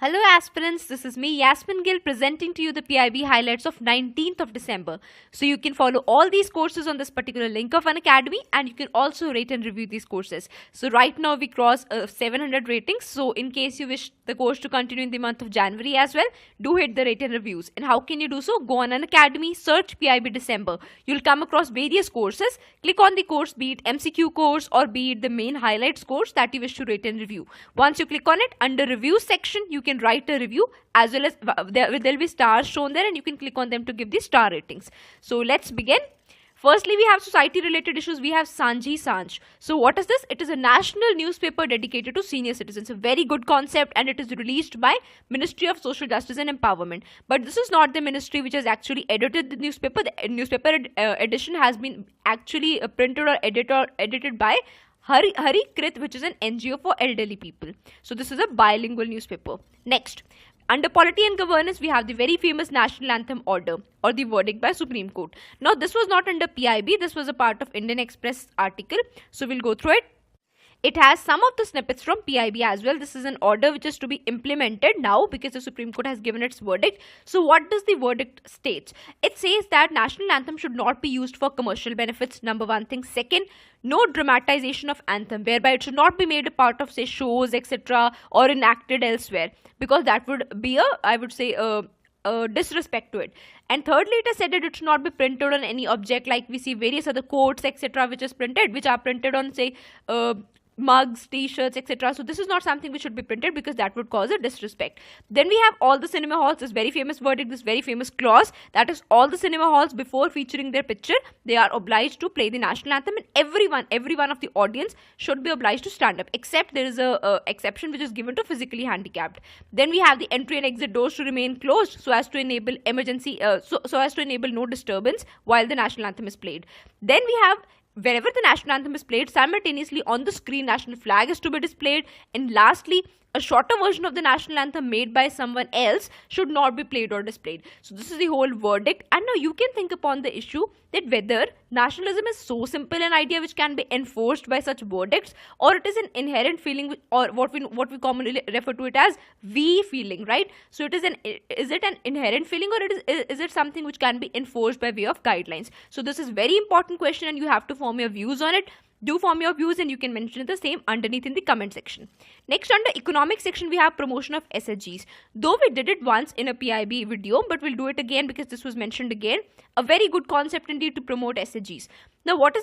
Hello aspirants, this is me Yasmin Gill presenting to you the PIB highlights of 19th of December. So you can follow all these courses on this particular link of Unacademy, and you can also rate and review these courses. So right now we cross 700 ratings. So in case you wish the course to continue in the month of January as well, do hit the rate and reviews. And how can you do so? Go on Unacademy, search PIB December. You'll come across various courses. Click on the course, be it MCQ course or be it the main highlights course that you wish to rate and review. Once you click on it, under review section, you can write a review, as well as there will be stars shown there, and you can click on them to give the star ratings. So let's begin. Firstly, we have society related issues. We have Sanji Sanj. So what is this? It is a national newspaper dedicated to senior citizens. A very good concept, and it is released by Ministry of Social Justice and Empowerment. But this is not the ministry which has actually edited the newspaper. The newspaper edition has been actually printed or edited by Hari Krit, which is an NGO for elderly people. So this is a bilingual newspaper. Next, under polity and governance, we have the very famous national anthem order or the verdict by Supreme Court. Now this was not under PIB, this was a part of Indian Express article. So we'll go through it. It has some of the snippets from PIB as well. This is an order which is to be implemented now because the Supreme Court has given its verdict. So what does the verdict state? It says that national anthem should not be used for commercial benefits, number one thing. Second, no dramatization of anthem, whereby it should not be made a part of, say, shows, etc., or enacted elsewhere, because that would be a disrespect to it. And thirdly, it is said that it should not be printed on any object, like we see various other quotes, etc., which are printed on, say, mugs, t-shirts, etc. So this is not something which should be printed, because that would cause a disrespect. Then we have all the cinema halls, this very famous verdict, this very famous clause, that is all the cinema halls, before featuring their picture, they are obliged to play the national anthem, and every one of the audience should be obliged to stand up, except there is a exception which is given to physically handicapped. Then we have the entry and exit doors to remain closed so as to enable so as to enable no disturbance while the national anthem is played. Then we have, wherever the national anthem is played, simultaneously on the screen national flag is to be displayed. And lastly, a shorter version of the national anthem made by someone else should not be played or displayed. So this is the whole verdict. And now you can think upon the issue that whether nationalism is so simple an idea which can be enforced by such verdicts, or it is an inherent feeling, or what we commonly refer to it as we feeling, right? So is it an inherent feeling, or is it something which can be enforced by way of guidelines? So this is very important question, and you have to form your views on it. Do form your views, and you can mention the same underneath in the comment section. Next, under economic section, we have promotion of SHGs. Though we did it once in a PIB video, but we'll do it again because this was mentioned again. A very good concept indeed to promote SHGs. Now, what is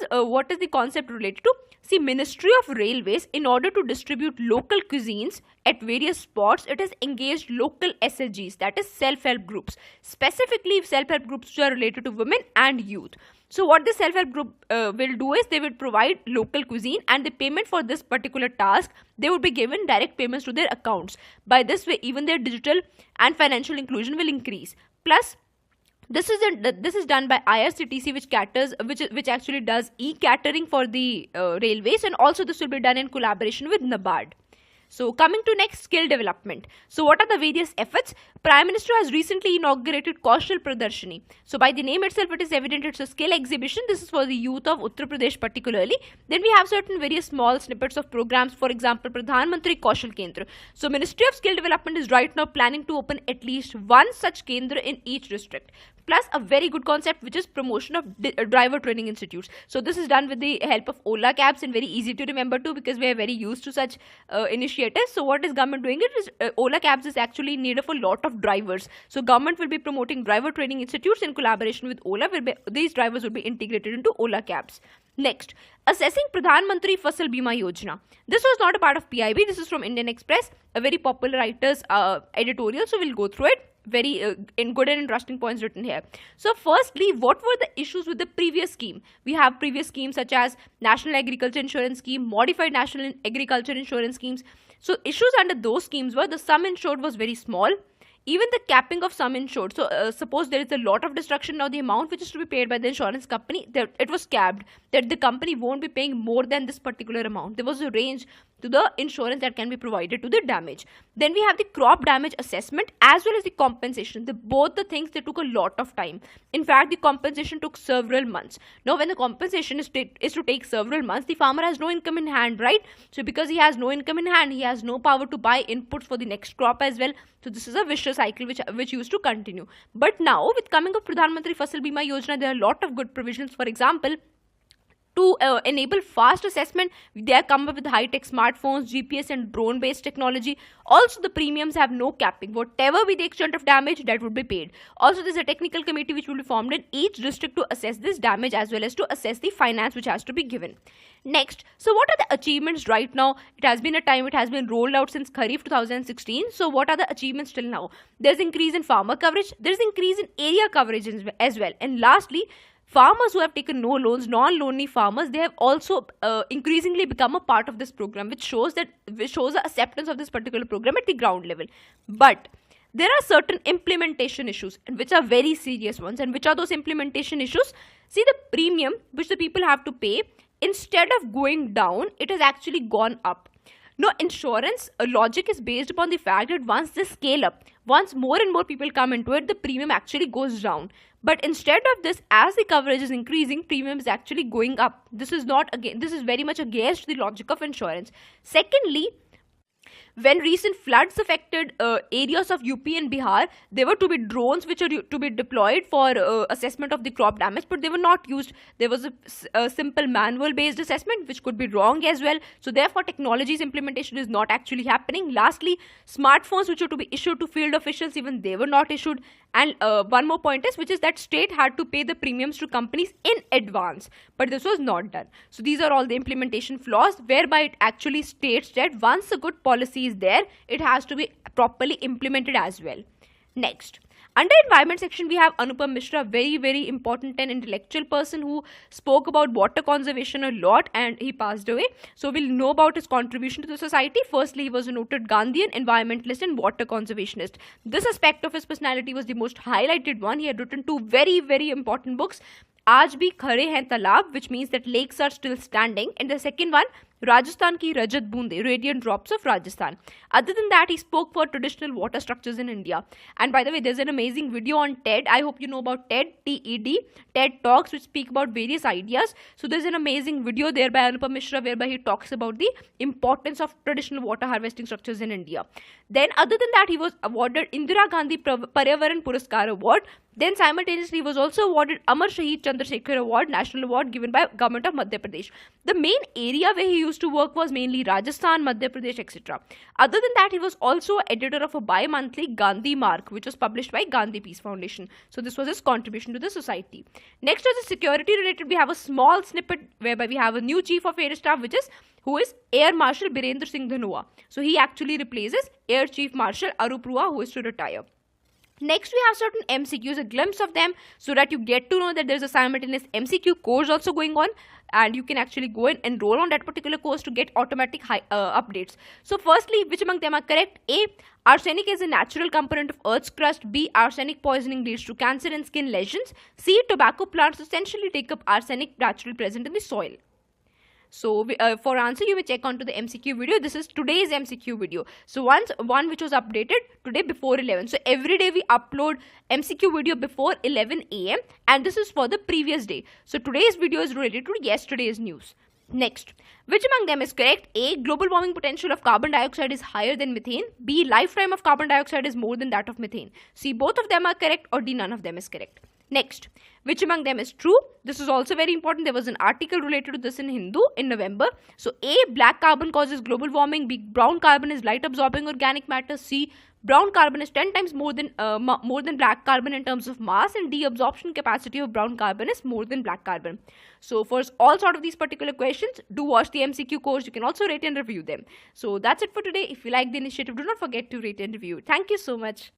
the concept related to? See, Ministry of Railways, in order to distribute local cuisines at various spots, it has engaged local SHGs, that is self-help groups, specifically self-help groups which are related to women and youth. So what the self-help group will do is they will provide local cuisine, and the payment for this particular task, they would be given direct payments to their accounts. By this way, even their digital and financial inclusion will increase. Plus, this is done by IRCTC, which actually does e-catering for the railways, and also this will be done in collaboration with NABARD. So coming to next, skill development. So what are the various efforts? Prime Minister has recently inaugurated Kaushal Pradarshini. So by the name itself, it is evident it's a skill exhibition. This is for the youth of Uttar Pradesh particularly. Then we have certain various small snippets of programs. For example, Pradhan Mantri Kaushal Kendra. So Ministry of Skill Development is right now planning to open at least one such kendra in each district. Plus a very good concept, which is promotion of driver training institutes. So this is done with the help of Ola cabs, and very easy to remember too, because we are very used to such initiatives. So what is government doing? It is Ola cabs is actually in need of a lot of drivers. So government will be promoting driver training institutes in collaboration with Ola. These drivers will be integrated into Ola cabs. Next, assessing Pradhan Mantri Fasal Bima Yojana. This was not a part of PIB. This is from Indian Express, a very popular writer's editorial. So we'll go through it. Very in good and interesting points written here. So firstly, what were the issues with the previous scheme? We have previous schemes such as National Agriculture Insurance Scheme, Modified National Agriculture Insurance Schemes. So issues under those schemes were the sum insured was very small. Even the capping of sum insured. So suppose there is a lot of destruction, now the amount which is to be paid by the insurance company, it was capped, that the company won't be paying more than this particular amount. There was a range to the insurance that can be provided to the damage. Then we have the crop damage assessment as well as the compensation. Both the things, they took a lot of time. In fact, the compensation took several months. Now, when the compensation is to take several months, the farmer has no income in hand, right? So because he has no income in hand, he has no power to buy inputs for the next crop as well. So this is a vicious cycle which used to continue. But now, with coming of Pradhan Mantri Fasal Bima Yojana, there are a lot of good provisions. For example, to enable fast assessment, they are come up with high-tech smartphones, GPS and drone-based technology. Also, the premiums have no capping. Whatever be the extent of damage, that would be paid. Also, there is a technical committee which will be formed in each district to assess this damage as well as to assess the finance which has to be given. Next, so what are the achievements right now? It has been a time, it has been rolled out since Kharif 2016. So what are the achievements till now? There's increase in farmer coverage, there's increase in area coverage as well. And lastly, farmers who have taken no loans, non-loany farmers, they have also increasingly become a part of this program, which shows the acceptance of this particular program at the ground level. But there are certain implementation issues, and which are very serious ones. And which are those implementation issues? See, the premium which the people have to pay, instead of going down, it has actually gone up. Now, insurance logic is based upon the fact that once they scale up, once more and more people come into it, the premium actually goes down. But instead of this, as the coverage is increasing, premium is actually going up. This is very much against the logic of insurance. Secondly, when recent floods affected areas of UP and Bihar, there were to be drones which are to be deployed for assessment of the crop damage, but they were not used. There was a simple manual based assessment which could be wrong as well. So therefore, technology's implementation is not actually happening. Lastly, smartphones which are to be issued to field officials, even they were not issued. And one more point is, which is that state had to pay the premiums to companies in advance, but this was not done. So these are all the implementation flaws, whereby it actually states that once a good policy is there, it has to be properly implemented as well. Next, under environment section, we have Anupam Mishra, very important and intellectual person who spoke about water conservation a lot, and he passed away. So we'll know about his contribution to the society. Firstly, he was a noted Gandhian, environmentalist and water conservationist. This aspect of his personality was the most highlighted one. He had written two very important books. Aaj bhi khare hain talab, which means that lakes are still standing, and the second one, Rajasthan ki Rajat Boonde, radiant drops of Rajasthan. Other than that, he spoke for traditional water structures in India. And by the way, there's an amazing video on TED. I hope you know about TED, T-E-D, TED Talks, which speak about various ideas. So there's an amazing video there by Anupam Mishra whereby he talks about the importance of traditional water harvesting structures in India. Then other than that, he was awarded Indira Gandhi Paryavaran Puraskar Award. Then simultaneously, he was also awarded Amar Shahid Chandrasekhar Award, National Award given by Government of Madhya Pradesh. The main area where he used to work was mainly Rajasthan, Madhya Pradesh, etc. Other than that, he was also editor of a bi-monthly Gandhi Mark, which was published by Gandhi Peace Foundation. So this was his contribution to the society. Next, as a security related, we have a small snippet whereby we have a new Chief of Air Staff, who is Air Marshal Birendra Singh Dhanoa. So he actually replaces Air Chief Marshal Arup Rua, who is to retire. Next, we have certain MCQs, a glimpse of them, so that you get to know that there is a simultaneous MCQ course also going on, and you can actually go and enroll on that particular course to get automatic updates. So firstly, which among them are correct? A, arsenic is a natural component of Earth's crust. B, arsenic poisoning leads to cancer and skin lesions. C, tobacco plants essentially take up arsenic naturally present in the soil. So for answer, you may check onto the MCQ video. This is today's MCQ video. So one which was updated today before 11. So every day we upload MCQ video before 11 AM, and this is for the previous day. So today's video is related to yesterday's news. Next, which among them is correct? A, global warming potential of carbon dioxide is higher than methane. B, lifetime of carbon dioxide is more than that of methane. C, both of them are correct, or D, none of them is correct. Next, which among them is true? This is also very important. There was an article related to this in Hindu in November. So A, black carbon causes global warming. B, brown carbon is light absorbing organic matter. C, brown carbon is 10 times more than black carbon in terms of mass. And D, absorption capacity of brown carbon is more than black carbon. So for all sort of these particular questions, do watch the MCQ course. You can also rate and review them. So that's it for today. If you like the initiative, do not forget to rate and review. Thank you so much.